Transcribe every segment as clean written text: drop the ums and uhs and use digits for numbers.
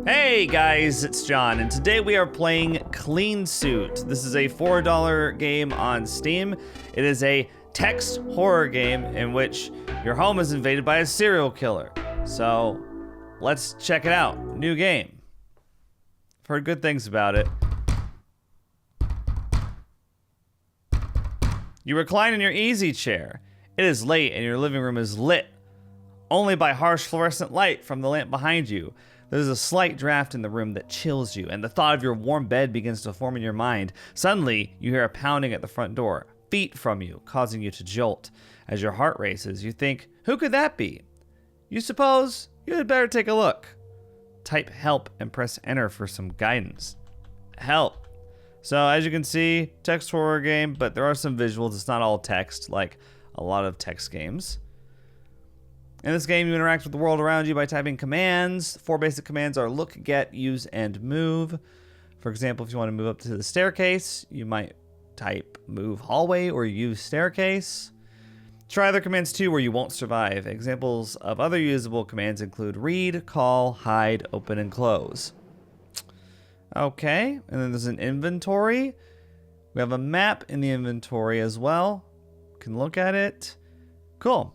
Hey guys, it's John, and today we are playing Cleansuit. This is a $4 game on Steam. It is a text horror game in which your home is invaded by a serial killer. So, let's check it out. New game. I've heard good things about it. You recline in your easy chair. It is late and your living room is lit only by harsh fluorescent light from the lamp behind you. There's a slight draft in the room that chills you, and the thought of your warm bed begins to form in your mind. Suddenly, you hear a pounding at the front door, feet from you, causing you to jolt. As your heart races, you think, who could that be? You suppose you had better take a look. Type help and press enter for some guidance. Help. So as you can see, text horror game, but there are some visuals. It's not all text, like a lot of text games. In this game, you interact with the world around you by typing commands. 4 basic commands are look, get, use, and move. For example, if you want to move up to the staircase, you might type move hallway or use staircase. Try other commands too where you won't survive. Examples of other usable commands include read, call, hide, open, and close. Okay, and then there's an inventory. We have a map in the inventory as well. You can look at it. Cool.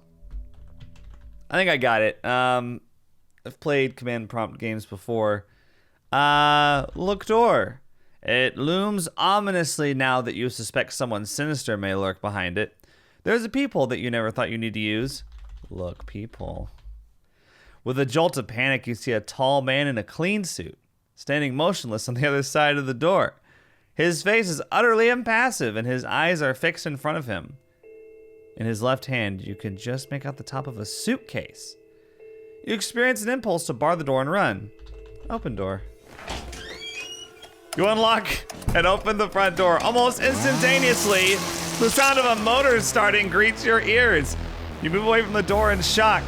I think I got it. I've played command prompt games before. Look door. It looms ominously now that you suspect someone sinister may lurk behind it. There's a peephole that you never thought you need to use. Look, peephole. With a jolt of panic, you see a tall man in a clean suit, standing motionless on the other side of the door. His face is utterly impassive, and his eyes are fixed in front of him. In his left hand, you can just make out the top of a suitcase. You experience an impulse to bar the door and run. Open door. You unlock and open the front door. Almost instantaneously, the sound of a motor starting greets your ears. You move away from the door in shock.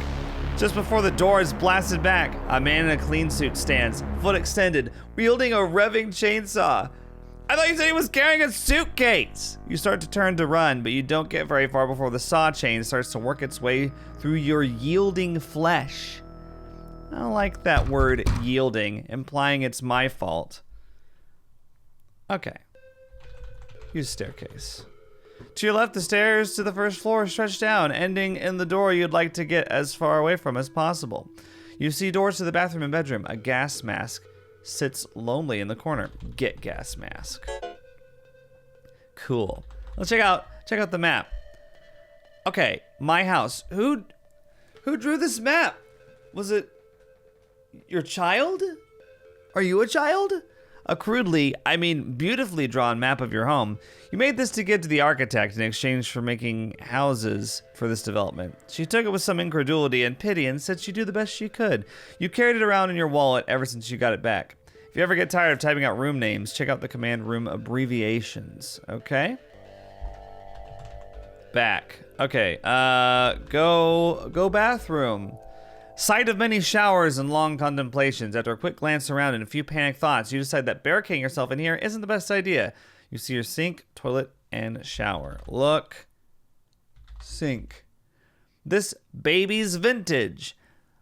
Just before the door is blasted back, a man in a clean suit stands, foot extended, wielding a revving chainsaw. I thought you said he was carrying a suitcase. You start to turn to run, but you don't get very far before the saw chain starts to work its way through your yielding flesh. I don't like that word yielding, implying it's my fault. Okay. Use staircase. To your left, the stairs to the first floor stretch down, ending in the door you'd like to get as far away from as possible. You see doors to the bathroom and bedroom. A gas mask sits lonely in the corner. Get gas mask. Cool. Let's check out the map. Okay, my house. Who drew this map? Was it your child? Are you a child? A crudely, I mean beautifully drawn map of your home. You made this to give to the architect in exchange for making houses for this development. She took it with some incredulity and pity and said she'd do the best she could. You carried it around in your wallet ever since you got it back. If you ever get tired of typing out room names, check out the command room abbreviations, okay? Back. Okay, go bathroom. Sight of many showers and long contemplations. After a quick glance around and a few panic thoughts, you decide that barricading yourself in here isn't the best idea. You see your sink, toilet, and shower. Look. Sink. This baby's vintage.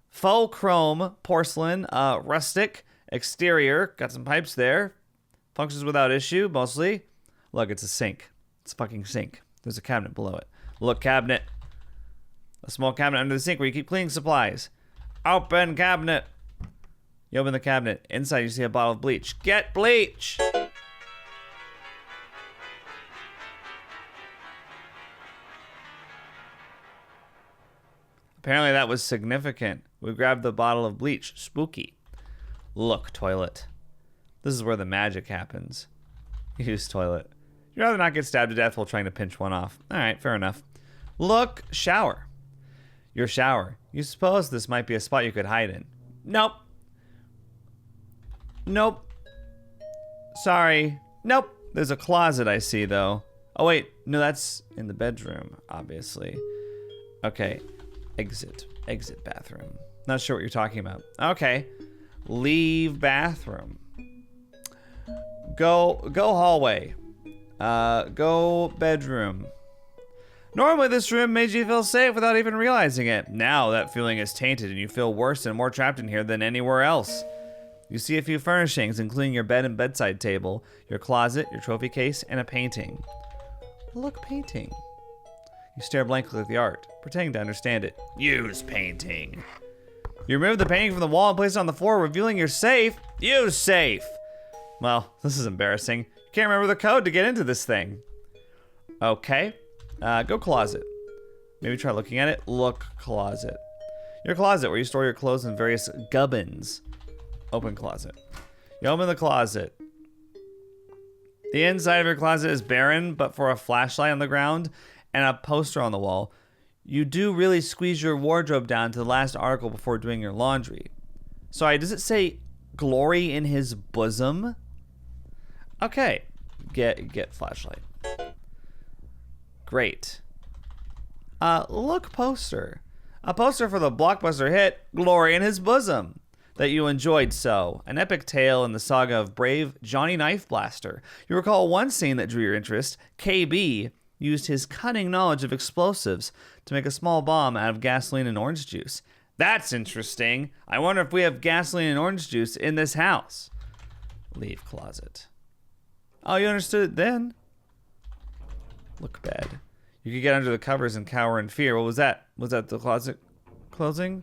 Faux chrome, porcelain, rustic, exterior. Got some pipes there. Functions without issue, mostly. Look, it's a sink. It's a fucking sink. There's a cabinet below it. Look, cabinet. A small cabinet under the sink where you keep cleaning supplies. Open cabinet. You open the cabinet. Inside you see a bottle of bleach. Get bleach! Apparently that was significant. We grabbed the bottle of bleach. Spooky. Look, toilet. This is where the magic happens. Use toilet. You'd rather not get stabbed to death while trying to pinch one off. Alright, fair enough. Look, shower. Your shower. You suppose this might be a spot you could hide in. Nope. Nope. Sorry. Nope. There's a closet I see, though. Oh, wait. No, that's in the bedroom, obviously. Okay. Exit. Exit bathroom. Not sure what you're talking about. Okay. Leave bathroom. Go hallway. Go bedroom. Normally this room made you feel safe without even realizing it. Now that feeling is tainted and you feel worse and more trapped in here than anywhere else. You see a few furnishings, including your bed and bedside table, your closet, your trophy case, and a painting. Look, painting. You stare blankly at the art, pretending to understand it. Use painting. You remove the painting from the wall and place it on the floor, revealing your safe. Use safe. Well, this is embarrassing. You can't remember the code to get into this thing. Okay. Go closet. Maybe try looking at it. Look closet. Your closet, where you store your clothes and various gubbins. Open closet. You open the closet. The inside of your closet is barren, but for a flashlight on the ground and a poster on the wall, you do really squeeze your wardrobe down to the last article before doing your laundry. Sorry, does it say glory in his bosom? Okay. Get flashlight. Great. Look poster. A poster for the blockbuster hit Glory in His Bosom that you enjoyed so. An epic tale in the saga of brave Johnny Knife Blaster. You recall one scene that drew your interest. KB used his cunning knowledge of explosives to make a small bomb out of gasoline and orange juice. That's interesting. I wonder if we have gasoline and orange juice in this house. Leave closet. Oh, you understood it then? Look bed. You could get under the covers and cower in fear. What was that? Was that the closet closing?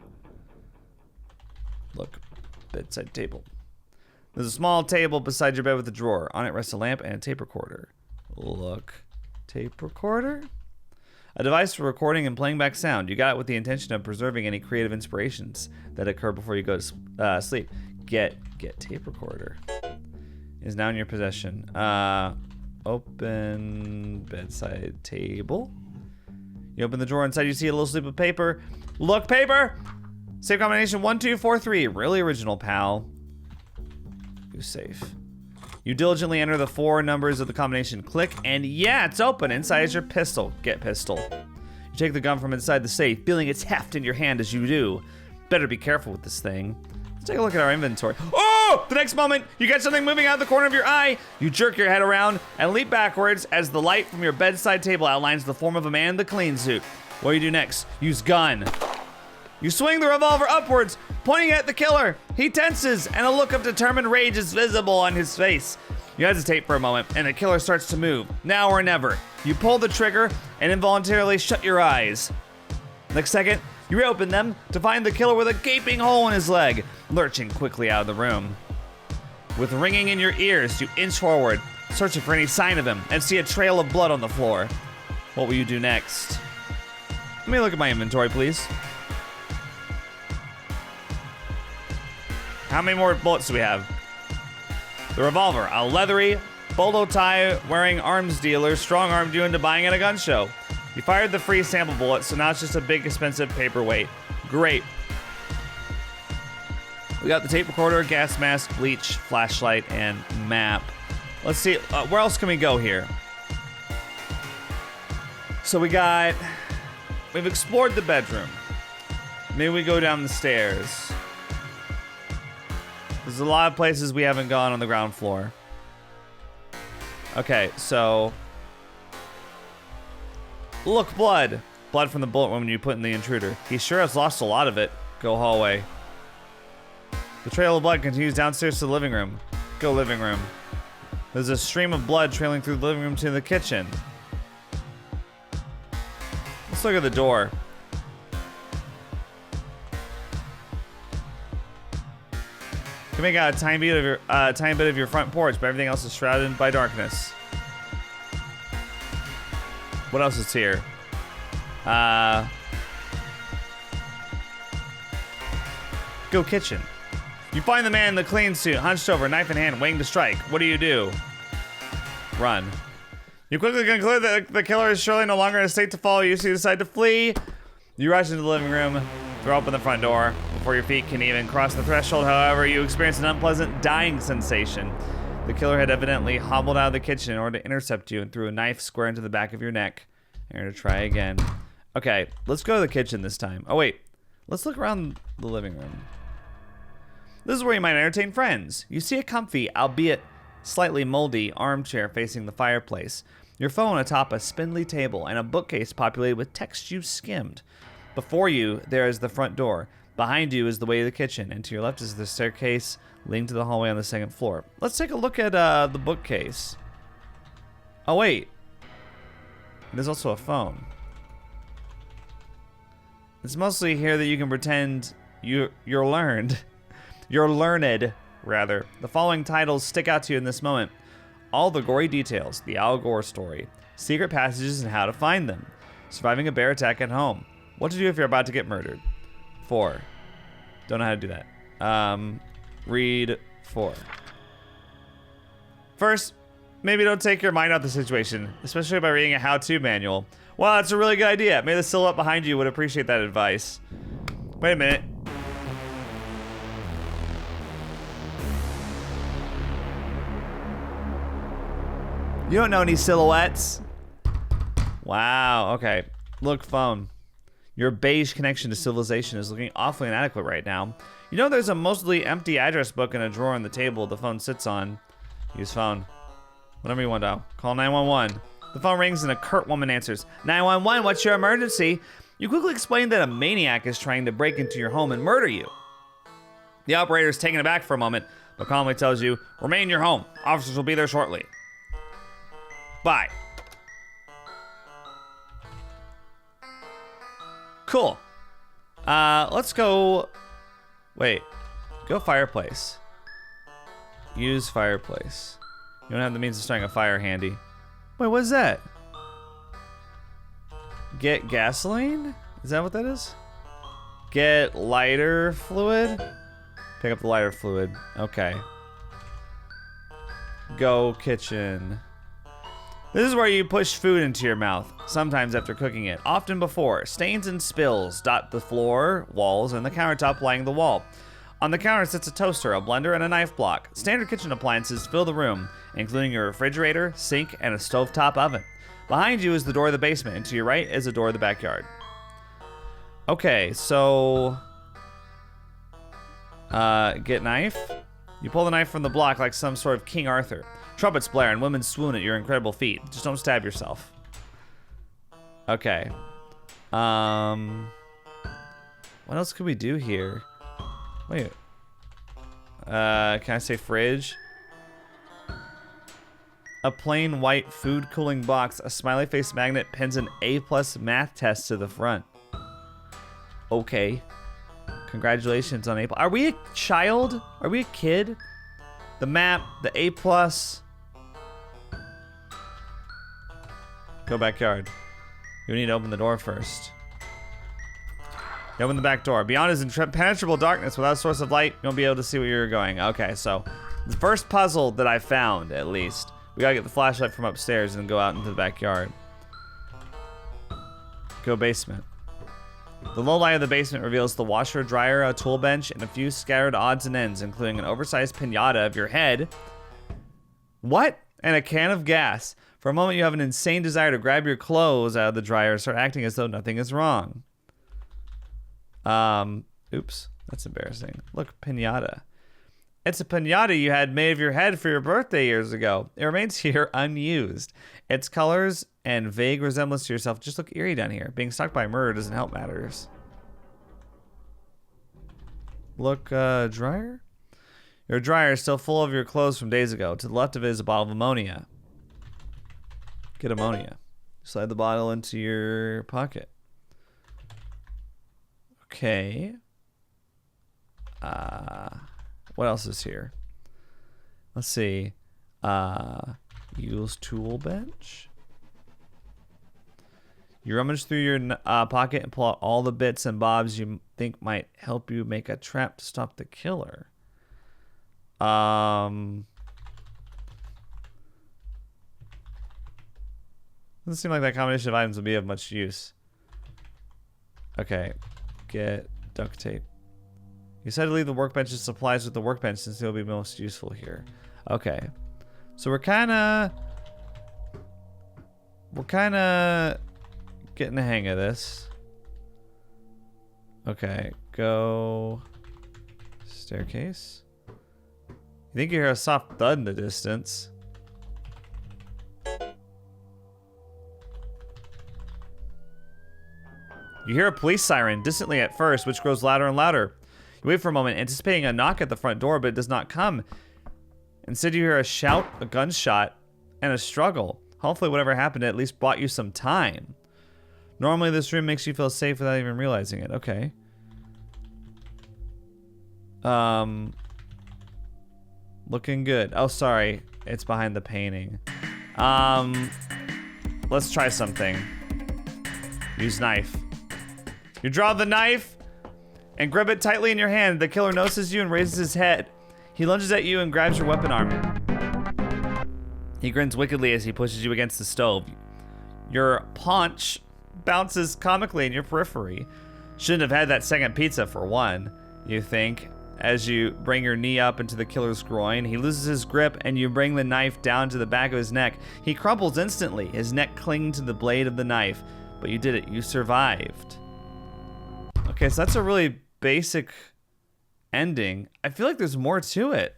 Look, bedside table. There's a small table beside your bed with a drawer. On it rests a lamp and a tape recorder. Look, tape recorder? A device for recording and playing back sound. You got it with the intention of preserving any creative inspirations that occur before you go to sleep. Get tape recorder. It is now in your possession. Open bedside table. You open the drawer. Inside you see a little slip of paper. Look, paper! Safe combination 1243. Really original, pal. Who's safe? You diligently enter the 4 numbers of the combination. Click, and yeah, it's open. Inside is your pistol. Get pistol. You take the gun from inside the safe, feeling its heft in your hand as you do. Better be careful with this thing. Let's take a look at our inventory. Oh! The next moment, you get something moving out of the corner of your eye. You jerk your head around and leap backwards as the light from your bedside table outlines the form of a man in the clean suit. What do you do next? Use gun. You swing the revolver upwards, pointing at the killer. He tenses, and a look of determined rage is visible on his face. You hesitate for a moment, and the killer starts to move. Now or never. You pull the trigger and involuntarily shut your eyes. Next second, you reopen them to find the killer with a gaping hole in his leg, lurching quickly out of the room. With ringing in your ears, you inch forward, searching for any sign of him, and see a trail of blood on the floor. What will you do next? Let me look at my inventory, please. How many more bullets do we have? The revolver, a leathery, bolo tie wearing arms dealer strong-armed you into buying at a gun show. You fired the free sample bullet, so now it's just a big expensive paperweight. Great. We got the tape recorder, gas mask, bleach, flashlight, and map. Let's see, where else can we go here? So we've explored the bedroom. Maybe we go down the stairs. There's a lot of places we haven't gone on the ground floor. Okay, so... Look, blood. Blood from the bullet wound you put in the intruder. He sure has lost a lot of it. Go hallway. The trail of blood continues downstairs to the living room. Go living room. There's a stream of blood trailing through the living room to the kitchen. Let's look at the door. You can make out a tiny bit of your front porch, but everything else is shrouded by darkness. What else is here? Go kitchen. You find the man in the clean suit, hunched over, knife in hand, waiting to strike. What do? Run. You quickly conclude that the killer is surely no longer in a state to follow you, so you decide to flee. You rush into the living room, throw open the front door. Before your feet can even cross the threshold, however, you experience an unpleasant dying sensation. The killer had evidently hobbled out of the kitchen in order to intercept you and threw a knife square into the back of your neck. You're gonna try again. Okay, let's go to the kitchen this time. Oh wait, let's look around the living room. This is where you might entertain friends. You see a comfy, albeit slightly moldy, armchair facing the fireplace. Your phone atop a spindly table and a bookcase populated with text you've skimmed. Before you, there is the front door. Behind you is the way to the kitchen, and to your left is the staircase leading to the hallway on the second floor. Let's take a look at the bookcase. Oh, wait. There's also a phone. It's mostly here that you can pretend you're learned. You're learned, rather. The following titles stick out to you in this moment. All the gory details, the Al Gore story, secret passages and how to find them, surviving a bear attack at home, what to do if you're about to get murdered. 4. Don't know how to do that. Read 4. First, maybe don't take your mind out of the situation, especially by reading a how-to manual. Wow, that's a really good idea. Maybe the silhouette behind you would appreciate that advice. Wait a minute. You don't know any silhouettes. Wow, okay. Look, phone. Your beige connection to civilization is looking awfully inadequate right now. You know there's a mostly empty address book in a drawer on the table the phone sits on. Use phone. Whatever you want to. Call 911. The phone rings and a curt woman answers. 911, what's your emergency? You quickly explain that a maniac is trying to break into your home and murder you. The operator is taken aback for a moment, but calmly tells you, remain in your home. Officers will be there shortly. Bye. Cool. Let's go. Wait. Go fireplace. Use fireplace. You don't have the means of starting a fire handy. Wait, what is that? Get gasoline? Is that what that is? Get lighter fluid? Pick up the lighter fluid. Okay. Go kitchen. This is where you push food into your mouth, sometimes after cooking it, often before. Stains and spills dot the floor, walls, and the countertop lining the wall. On the counter sits a toaster, a blender, and a knife block. Standard kitchen appliances fill the room, including your refrigerator, sink, and a stovetop oven. Behind you is the door of the basement, and to your right is the door of the backyard. Okay, so... get knife. You pull the knife from the block like some sort of King Arthur. Trumpets blare and women swoon at your incredible feat. Just don't stab yourself. Okay. What else could we do here? Wait. Can I say fridge? A plain white food cooling box, a smiley face magnet pins an A+ math test to the front. Okay. Congratulations on A+. Are we a child? Are we a kid? The map, the A+. Go backyard. You need to open the door first. You open the back door. Beyond is impenetrable darkness. Without a source of light, you won't be able to see where you're going. Okay, so the first puzzle that I found, at least, we gotta get the flashlight from upstairs and go out into the backyard. Go basement. The low light of the basement reveals the washer, dryer, a tool bench, and a few scattered odds and ends, including an oversized pinata of your head. What? And a can of gas. For a moment, you have an insane desire to grab your clothes out of the dryer and start acting as though nothing is wrong. Oops, that's embarrassing. Look, pinata. It's a pinata you had made of your head for your birthday years ago. It remains here unused. Its colors and vague resemblance to yourself just look eerie down here. Being stalked by murder doesn't help matters. Look, dryer? Your dryer is still full of your clothes from days ago. To the left of it is a bottle of ammonia. Get ammonia. Slide the bottle into your pocket. Okay. What else is here? Let's see. Use tool bench. You rummage through your pocket and pull out all the bits and bobs you think might help you make a trap to stop the killer. Doesn't seem like that combination of items would be of much use. Okay. Get duct tape. You said to leave the workbench's supplies with the workbench since they'll be most useful here. Okay. So we're kind of getting the hang of this. Okay. Go staircase. You think you hear a soft thud in the distance. You hear a police siren distantly at first, which grows louder and louder. You wait for a moment, anticipating a knock at the front door, but it does not come. Instead, you hear a shout, a gunshot, and a struggle. Hopefully, whatever happened at least bought you some time. Normally, this room makes you feel safe without even realizing it. Okay. Looking good. Oh, sorry. It's behind the painting. Let's try something. Use knife. You draw the knife and grip it tightly in your hand. The killer notices you and raises his head. He lunges at you and grabs your weapon arm. He grins wickedly as he pushes you against the stove. Your paunch bounces comically in your periphery. Shouldn't have had that second pizza for one, you think, as you bring your knee up into the killer's groin. He loses his grip and you bring the knife down to the back of his neck. He crumples instantly, his neck clinging to the blade of the knife. But you did it. You survived. Okay, so that's a really basic ending. I feel like there's more to it.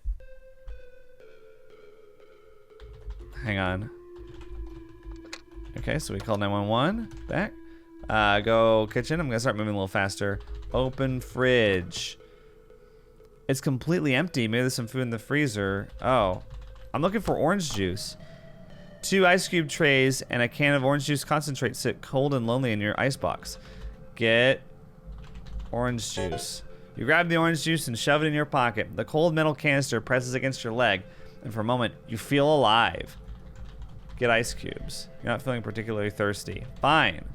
Hang on. Okay, so we call 911. Back. Go kitchen. I'm gonna start moving a little faster. Open fridge. It's completely empty. Maybe there's some food in the freezer. Oh. I'm looking for orange juice. 2 ice cube trays and a can of orange juice concentrate sit cold and lonely in your ice box. Get orange juice. You grab the orange juice and shove it in your pocket. The cold metal canister presses against your leg, and for a moment, you feel alive. Get ice cubes. You're not feeling particularly thirsty. Fine.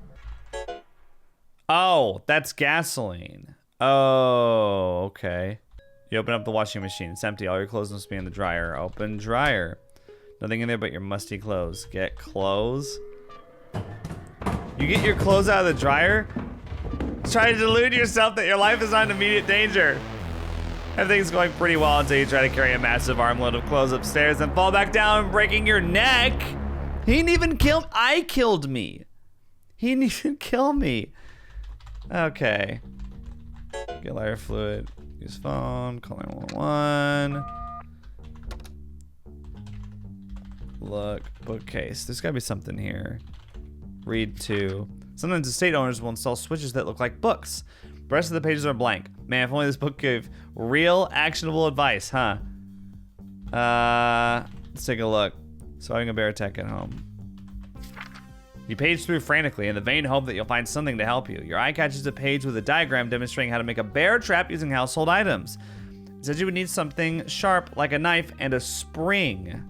Oh, that's gasoline. Oh, okay. You open up the washing machine. It's empty. All your clothes must be in the dryer. Open dryer. Nothing in there but your musty clothes. Get clothes. You get your clothes out of the dryer? Try to delude yourself that your life is not in immediate danger. Everything's going pretty well until you try to carry a massive armload of clothes upstairs and fall back down, breaking your neck. He didn't even kill. I killed me. He didn't even kill me. Okay. Get lighter fluid. Use phone. Call 911. Look. Bookcase. There's gotta be something here. Read to. Sometimes estate owners will install switches that look like books. The rest of the pages are blank. Man, if only this book gave real actionable advice, huh? Let's take a look. Starting a bear attack at home. You page through frantically in the vain hope that you'll find something to help you. Your eye catches a page with a diagram demonstrating how to make a bear trap using household items. It says you would need something sharp like a knife and a spring.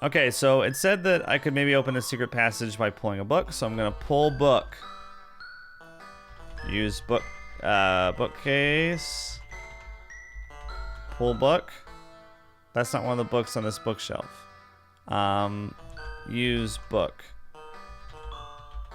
Okay, so it said that I could maybe open a secret passage by pulling a book, so I'm gonna pull book. Use book, bookcase. Pull book. That's not one of the books on this bookshelf. Use book.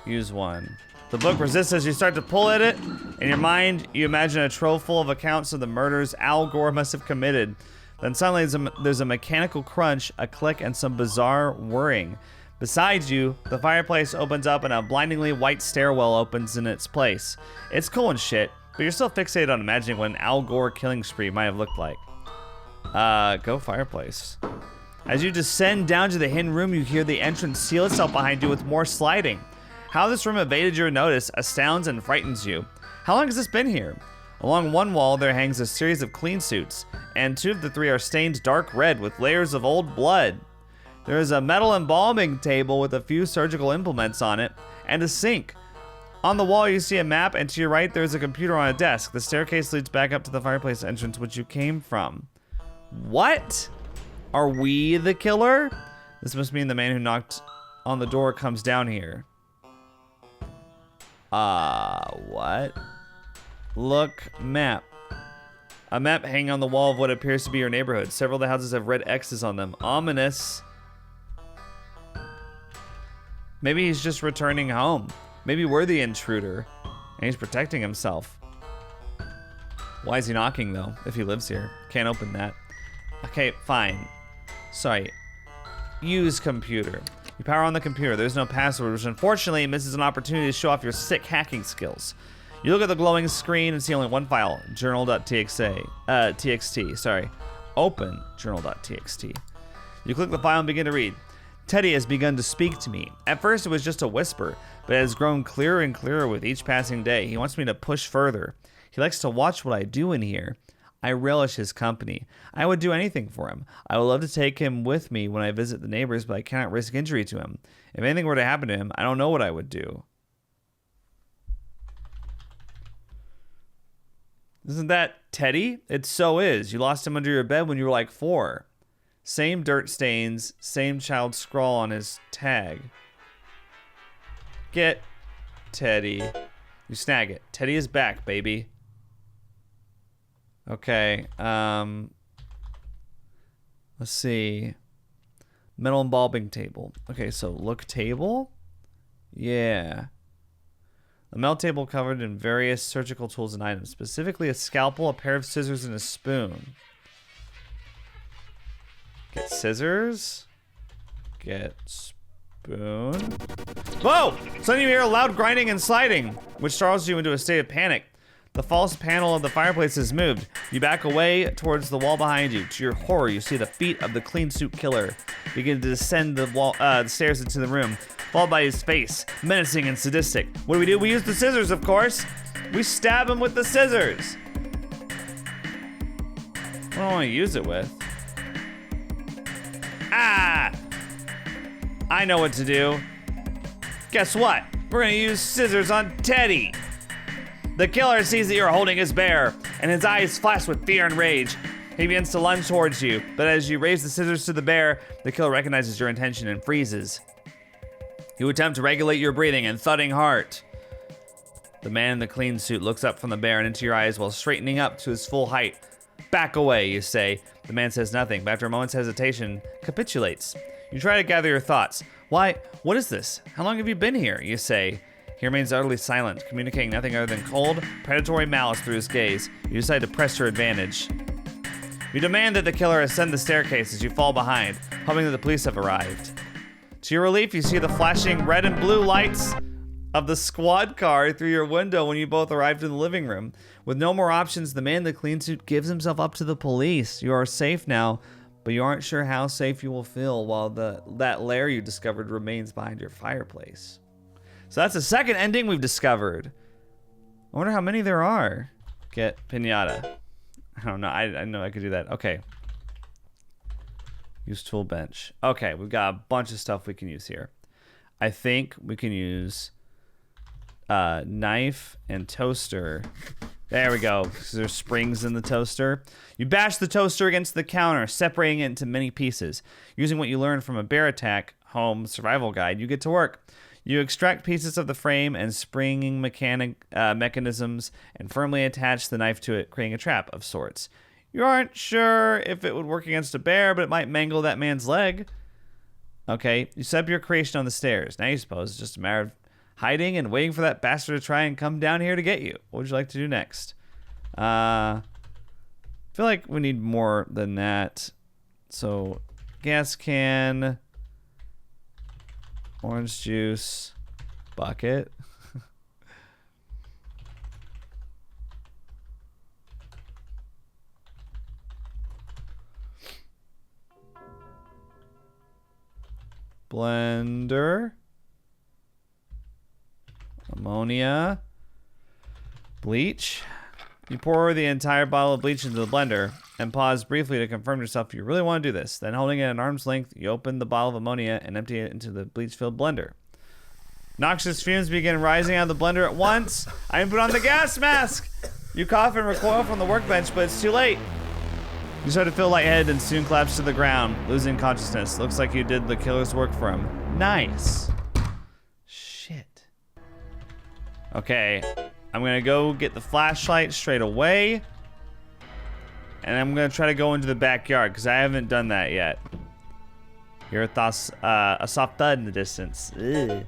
Use one. The book resists as you start to pull at it. In your mind, you imagine a trove full of accounts of the murders Al Gore must have committed. Then suddenly there's a mechanical crunch, a click, and some bizarre whirring. Besides you, the fireplace opens up and a blindingly white stairwell opens in its place. It's cool and shit, but you're still fixated on imagining what an Al Gore killing spree might have looked like. Go fireplace. As you descend down to the hidden room, you hear the entrance seal itself behind you with more sliding. How this room evaded your notice astounds and frightens you. How long has this been here? Along one wall, there hangs a series of clean suits, and 2 of the 3 are stained dark red with layers of old blood. There is a metal embalming table with a few surgical implements on it, and a sink. On the wall, you see a map, and to your right, there is a computer on a desk. The staircase leads back up to the fireplace entrance, which you came from. What? Are we the killer? This must mean the man who knocked on the door comes down here. What? Look, map. A map hanging on the wall of what appears to be your neighborhood. Several of the houses have red X's on them. Ominous. Maybe he's just returning home. Maybe we're the intruder, and he's protecting himself. Why is he knocking, though, if he lives here? Can't open that. Okay, fine. Sorry. Use computer. You power on the computer. There's no password, which unfortunately misses an opportunity to show off your sick hacking skills. You look at the glowing screen and see only one file, journal.txt. Sorry. Open journal.txt. You click the file and begin to read. Teddy has begun to speak to me. At first it was just a whisper, but it has grown clearer and clearer with each passing day. He wants me to push further. He likes to watch what I do in here. I relish his company. I would do anything for him. I would love to take him with me when I visit the neighbors, but I cannot risk injury to him. If anything were to happen to him, I don't know what I would do. Isn't that Teddy? It so is. You lost him under your bed when you were like 4. Same dirt stains, same child scrawl on his tag. Get Teddy. You snag it. Teddy is back, baby. Okay, let's see. Metal embalming table. Okay, so look table? Yeah. A metal table covered in various surgical tools and items, specifically a scalpel, a pair of scissors, and a spoon. Get scissors. Get spoon. Whoa! Suddenly you hear a loud grinding and sliding, which startles you into a state of panic. The false panel of the fireplace is moved. You back away towards the wall behind you. To your horror, you see the feet of the Cleansuit killer begin to descend the stairs into the room, followed by his face, menacing and sadistic. What do? We use the scissors, of course. We stab him with the scissors. What do I want to use it with? Ah! I know what to do. Guess what? We're gonna use scissors on Teddy. The killer sees that you're holding his bear, and his eyes flash with fear and rage. He begins to lunge towards you, but as you raise the scissors to the bear, the killer recognizes your intention and freezes. You attempt to regulate your breathing and thudding heart. The man in the clean suit looks up from the bear and into your eyes while straightening up to his full height. Back away, you say. The man says nothing, but after a moment's hesitation, capitulates. You try to gather your thoughts. Why, what is this? How long have you been here? You say. He remains utterly silent, communicating nothing other than cold, predatory malice through his gaze. You decide to press your advantage. You demand that the killer ascend the staircase as you fall behind, hoping that the police have arrived. To your relief, you see the flashing red and blue lights of the squad car through your window when you both arrived in the living room. With no more options, the man in the clean suit gives himself up to the police. You are safe now, but you aren't sure how safe you will feel while that lair you discovered remains behind your fireplace. So that's the second ending we've discovered. I wonder how many there are. Get pinata. I don't know. I know I could do that. Okay. Use tool bench. Okay, we've got a bunch of stuff we can use here. I think we can use knife and toaster. There we go. Because there's springs in the toaster. You bash the toaster against the counter, separating it into many pieces. Using what you learned from a bear attack home survival guide, you get to work. You extract pieces of the frame and springing mechanisms and firmly attach the knife to it, creating a trap of sorts. You aren't sure if it would work against a bear, but it might mangle that man's leg. Okay, you set up your creation on the stairs. Now you suppose it's just a matter of hiding and waiting for that bastard to try and come down here to get you. What would you like to do next? I feel like we need more than that. So, gas can... Orange juice, bucket. Blender. Ammonia. Bleach. You pour the entire bottle of bleach into the blender and pause briefly to confirm to yourself you really want to do this. Then, holding it at arm's length, you open the bottle of ammonia and empty it into the bleach-filled blender. Noxious fumes begin rising out of the blender at once. I put on the gas mask. You cough and recoil from the workbench, but it's too late. You start to feel lightheaded and soon collapse to the ground, losing consciousness. Looks like you did the killer's work for him. Nice. Shit. Okay. I'm gonna go get the flashlight straight away. And I'm gonna try to go into the backyard, because I haven't done that yet. Hear a soft thud in the distance. Ugh.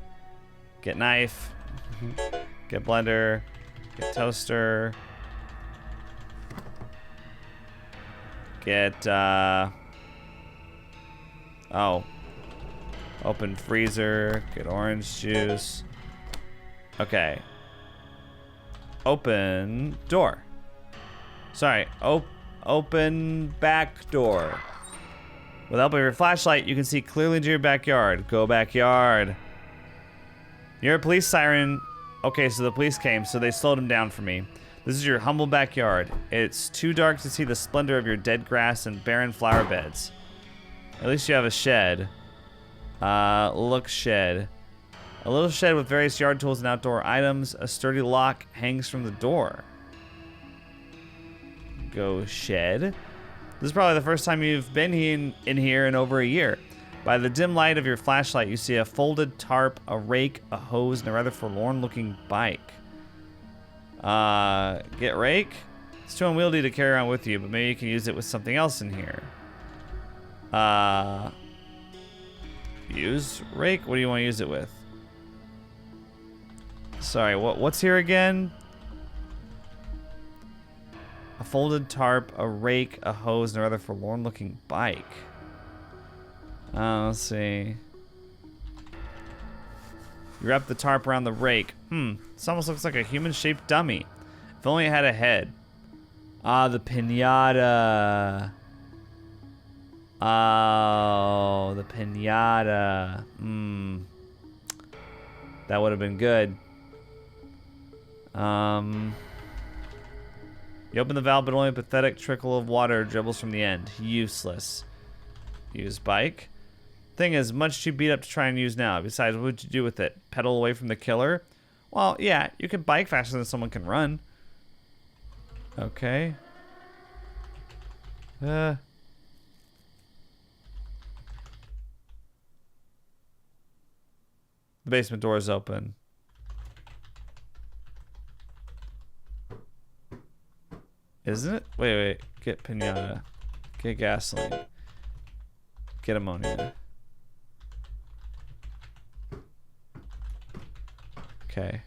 Get knife. Get blender. Get toaster. Get, open freezer. Get orange juice. Okay. Open door. Sorry, open back door. With the help of your flashlight, you can see clearly into your backyard. Go backyard. You hear a police siren. Okay, so the police came, so they slowed him down for me. This is your humble backyard. It's too dark to see the splendor of your dead grass and barren flower beds. At least you have a shed. Look shed. A little shed with various yard tools and outdoor items. A sturdy lock hangs from the door. Go shed. This is probably the first time you've been in here in over a year. By the dim light of your flashlight, you see a folded tarp, a rake, a hose, and a rather forlorn-looking bike. Get rake? It's too unwieldy to carry around with you, but maybe you can use it with something else in here. Use rake? What do you want to use it with? Sorry, what's here again? A folded tarp, a rake, a hose, and a rather forlorn-looking bike. Let's see. You wrap the tarp around the rake. This almost looks like a human-shaped dummy. If only it had a head. Ah, the piñata. Oh, the piñata. That would have been good. You open the valve, but only a pathetic trickle of water dribbles from the end. Useless. Use bike. Thing is much too beat up to try and use now. Besides, what would you do with it? Pedal away from the killer? Well, yeah, you can bike faster than someone can run. Okay. The basement door is open. Isn't it? Wait. Get piñata. Get gasoline. Get ammonia. Okay.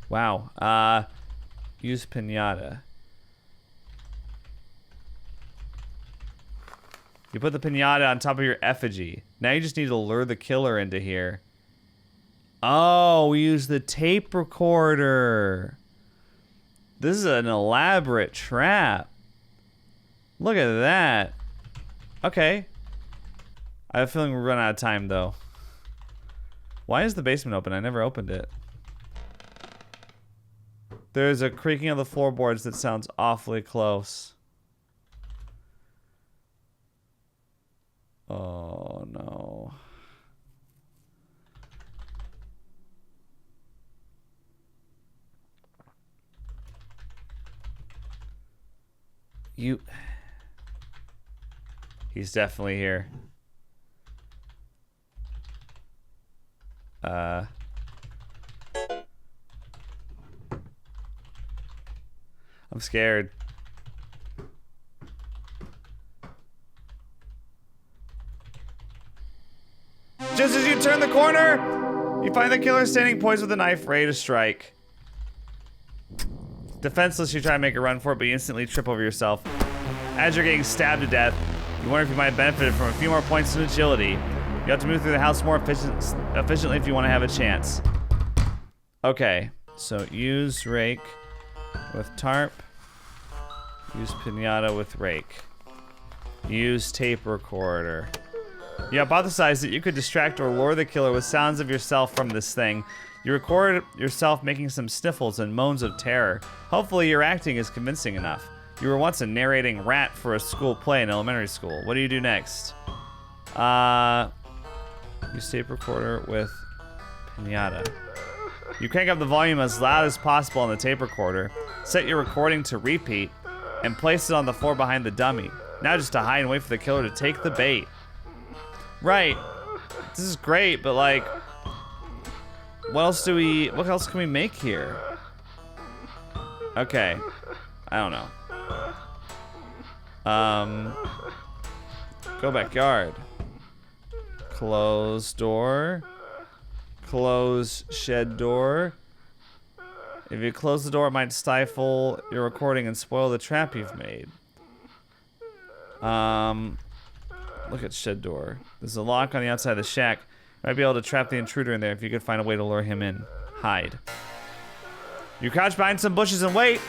Wow. Use piñata. You put the piñata on top of your effigy. Now you just need to lure the killer into here. Oh, we use the tape recorder. This is an elaborate trap. Look at that. Okay. I have a feeling we're running out of time, though. Why is the basement open? I never opened it. There's a creaking of the floorboards that sounds awfully close. Oh, no. He's definitely here. I'm scared. Just as you turn the corner, you find the killer standing poised with a knife ready to strike. Defenseless, you try to make a run for it, but you instantly trip over yourself. As you're getting stabbed to death, you wonder if you might have benefited from a few more points in agility. You have to move through the house more efficiently if you want to have a chance. Okay, so use rake with tarp. Use piñata with rake. Use tape recorder. You hypothesize that you could distract or lure the killer with sounds of yourself from this thing. You record yourself making some sniffles and moans of terror. Hopefully your acting is convincing enough. You were once a narrating rat for a school play in elementary school. What do you do next? Use tape recorder with piñata. You crank up the volume as loud as possible on the tape recorder. Set your recording to repeat and place it on the floor behind the dummy. Now just to hide and wait for the killer to take the bait. Right. This is great, but like, what else can we make here? Okay. I don't know. Go backyard. Close door. Close shed door. If you close the door, it might stifle your recording and spoil the trap you've made. Look at shed door. There's a lock on the outside of the shack. You might be able to trap the intruder in there if you could find a way to lure him in. Hide. You crouch behind some bushes and wait,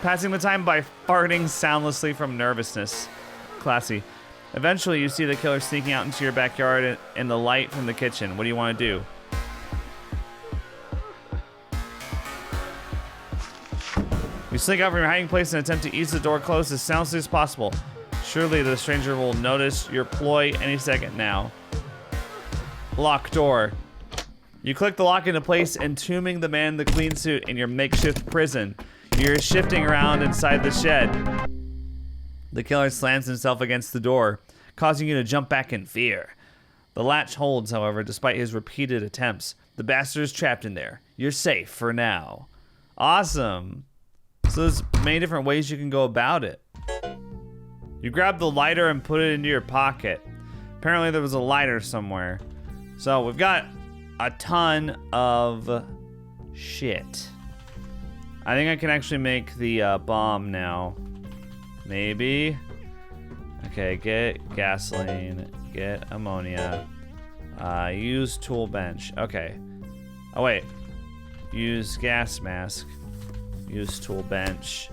passing the time by farting soundlessly from nervousness. Classy. Eventually, you see the killer sneaking out into your backyard in the light from the kitchen. What do you want to do? slink out from your hiding place and attempt to ease the door closed as soundlessly as possible. Surely the stranger will notice your ploy any second now. Lock door. You click the lock into place, entombing the man in the clean suit in your makeshift prison. You're shifting around inside the shed. The killer slams himself against the door, causing you to jump back in fear. The latch holds, however, despite his repeated attempts. The bastard is trapped in there. You're safe for now. Awesome. So there's many different ways you can go about it. You grab the lighter and put it into your pocket. Apparently there was a lighter somewhere. So we've got a ton of shit. I think I can actually make the bomb now. Maybe. Okay, get gasoline, get ammonia, use tool bench. Okay. Oh wait, use gas mask, use tool bench.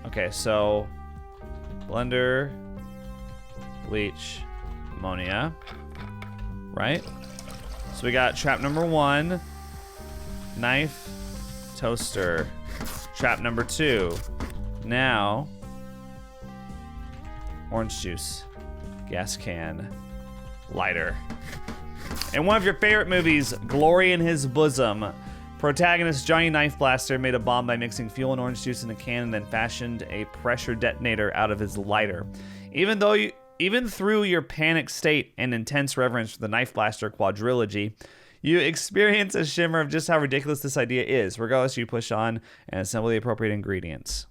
Okay, so blender, bleach, ammonia, right? So we got trap number 1, knife, toaster. Trap number 2. Now, orange juice, gas can, lighter. In one of your favorite movies, Glory in His Bosom, protagonist Johnny Knife Blaster made a bomb by mixing fuel and orange juice in a can and then fashioned a pressure detonator out of his lighter. Even through your panic state and intense reverence for the Knife Blaster quadrilogy, you experience a shimmer of just how ridiculous this idea is. Regardless, you push on and assemble the appropriate ingredients.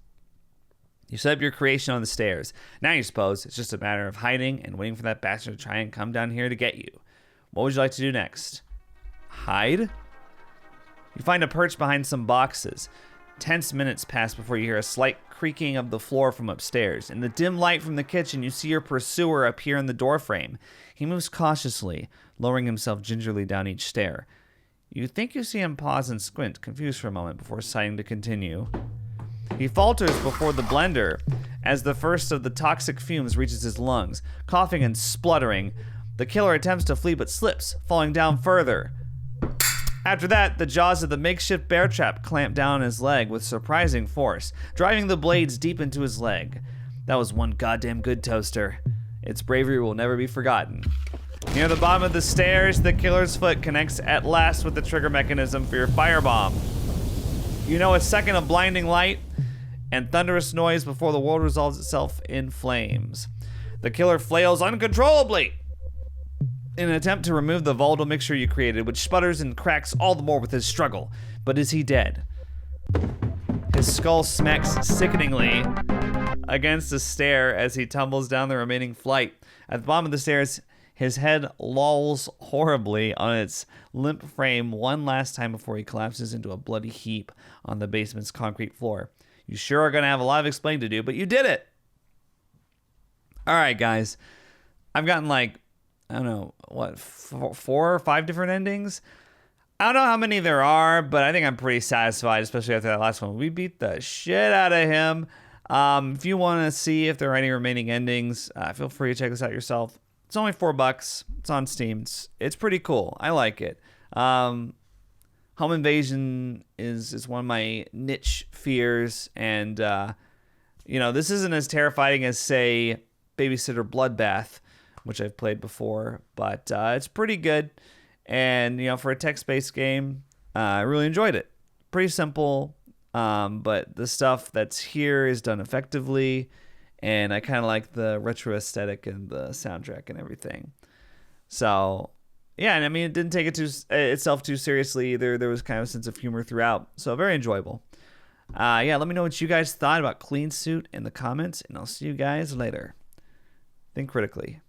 You set up your creation on the stairs. Now you suppose it's just a matter of hiding and waiting for that bastard to try and come down here to get you. What would you like to do next? Hide? You find a perch behind some boxes. Tense minutes pass before you hear a slight creaking of the floor from upstairs. In the dim light from the kitchen, you see your pursuer appear in the doorframe. He moves cautiously, lowering himself gingerly down each stair. You think you see him pause and squint, confused for a moment before deciding to continue. He falters before the blender as the first of the toxic fumes reaches his lungs. Coughing and spluttering, the killer attempts to flee but slips, falling down further. After that, the jaws of the makeshift bear trap clamp down his leg with surprising force, driving the blades deep into his leg. That was one goddamn good toaster. Its bravery will never be forgotten. Near the bottom of the stairs, the killer's foot connects at last with the trigger mechanism for your firebomb. You know a second of blinding light and thunderous noise before the world resolves itself in flames. The killer flails uncontrollably in an attempt to remove the volatile mixture you created, which sputters and cracks all the more with his struggle. But is he dead? His skull smacks sickeningly against the stair as he tumbles down the remaining flight. At the bottom of the stairs, his head lolls horribly on its limp frame one last time before he collapses into a bloody heap on the basement's concrete floor. You sure are going to have a lot of explaining to do, but you did it! Alright, guys. I've gotten I don't know, what, 4 or 5 different endings? I don't know how many there are, but I think I'm pretty satisfied, especially after that last one. We beat the shit out of him. If you want to see if there are any remaining endings, feel free to check this out yourself. It's only $4. It's on Steam. It's pretty cool. I like it. Home invasion is one of my niche fears, and this isn't as terrifying as, say, Babysitter Bloodbath, which I've played before, but it's pretty good. And, for a text-based game, I really enjoyed it. Pretty simple, but the stuff that's here is done effectively, and I kind of like the retro aesthetic and the soundtrack and everything. So, yeah, and I mean, it didn't take itself too seriously either. There was kind of a sense of humor throughout, so very enjoyable. Let me know what you guys thought about Cleansuit in the comments, and I'll see you guys later. Think critically.